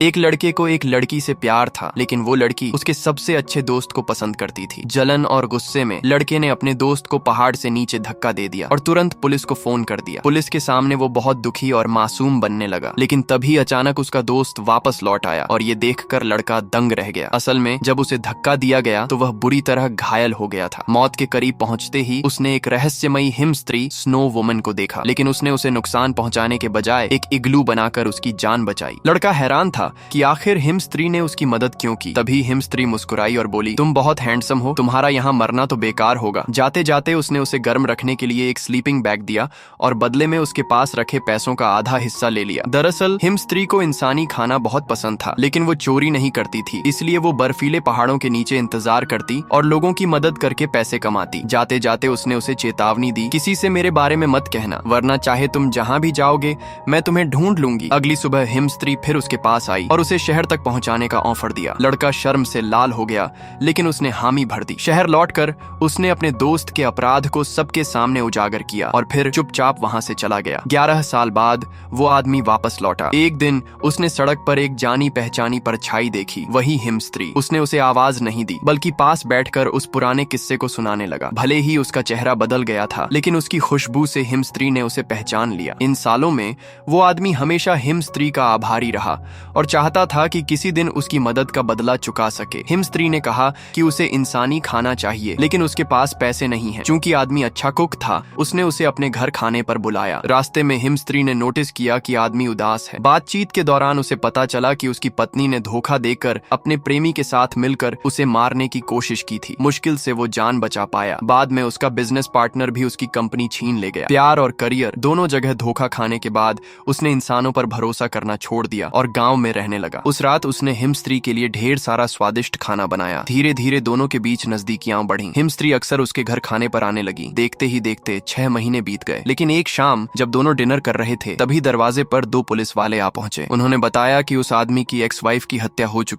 एक लड़के को एक लड़की से प्यार था, लेकिन वो लड़की उसके सबसे अच्छे दोस्त को पसंद करती थी। जलन और गुस्से में लड़के ने अपने दोस्त को पहाड़ से नीचे धक्का दे दिया और तुरंत पुलिस को फोन कर दिया। पुलिस के सामने वो बहुत दुखी और मासूम बनने लगा, लेकिन तभी अचानक उसका दोस्त वापस लौट आया और ये देखकर लड़का दंग रह गया। असल में जब उसे धक्का दिया गया तो वह बुरी तरह घायल हो गया था। मौत के करीब पहुंचते ही उसने एक रहस्यमयी हिम स्त्री स्नो वुमन को देखा, लेकिन उसने उसे नुकसान पहुंचाने के बजाय एक इग्लू बनाकर उसकी जान बचाई। लड़का हैरान था कि आखिर हिम स्त्री ने उसकी मदद क्यों की। तभी हिम स्त्री मुस्कुराई और बोली, तुम बहुत हैंडसम हो, तुम्हारा यहाँ मरना तो बेकार होगा। जाते जाते उसने उसे गर्म रखने के लिए एक स्लीपिंग बैग दिया और बदले में उसके पास रखे पैसों का आधा हिस्सा ले लिया। दरअसल हिम स्त्री को इंसानी खाना बहुत पसंद था, लेकिन वो चोरी नहीं करती थी, इसलिए वो बर्फीले पहाड़ों के नीचे इंतजार करती और लोगों की मदद करके पैसे कमाती। जाते जाते उसने उसे चेतावनी दी, किसी से मेरे बारे में मत कहना, वरना चाहे तुम जहाँ भी जाओगे मैं तुम्हें ढूंढ लूंगी। अगली सुबह हिम स्त्री फिर उसके पास आई और उसे शहर तक पहुंचाने का ऑफर दिया। लड़का शर्म से लाल हो गया, लेकिन उसने हामी भर दी। शहर लौटकर उसने अपने दोस्त के अपराध को सबके सामने उजागर किया और फिर चुपचाप वहां से चला गया। 11 साल बाद वो आदमी वापस लौटा। एक दिन उसने सड़क पर एक जानी पहचानी परछाई देखी, वही हिम स्त्री। उसने उसे आवाज नहीं दी, बल्कि पास बैठकर उस पुराने किस्से को सुनाने लगा। भले ही उसका चेहरा बदल गया था, लेकिन उसकी खुशबू से हिम स्त्री ने उसे पहचान लिया। इन सालों में वो आदमी हमेशा हिम स्त्री का आभारी रहा और चाहता था कि किसी दिन उसकी मदद का बदला चुका सके। हिम स्त्री ने कहा कि उसे इंसानी खाना चाहिए, लेकिन उसके पास पैसे नहीं हैं। चूंकि आदमी अच्छा कुक था, उसने उसे अपने घर खाने पर बुलाया। रास्ते में हिम स्त्री ने नोटिस किया कि आदमी उदास है। बातचीत के दौरान उसे पता चला कि उसकी पत्नी ने धोखा देकर अपने प्रेमी के साथ मिलकर उसे मारने की कोशिश की थी। मुश्किल से वो जान बचा पाया। बाद में उसका बिजनेस पार्टनर भी उसकी कंपनी छीन ले गया। प्यार और करियर दोनों जगह धोखा खाने के बाद उसने इंसानों पर भरोसा करना छोड़ दिया और गांव में रहने लगा। उस रात उसने हिम स्त्री के लिए ढेर सारा स्वादिष्ट खाना बनाया। धीरे धीरे दोनों के बीच नजदीकियां बढ़ीं। हिम स्त्री अक्सर उसके घर खाने पर आने लगी। देखते ही देखते 6 महीने बीत गए, लेकिन एक शाम जब दोनों डिनर कर रहे थे, तभी दरवाजे पर 2 पुलिस वाले आ पहुंचे। उन्होंने बताया कि उस आदमी की एक्स वाइफ की हत्या हो चुकी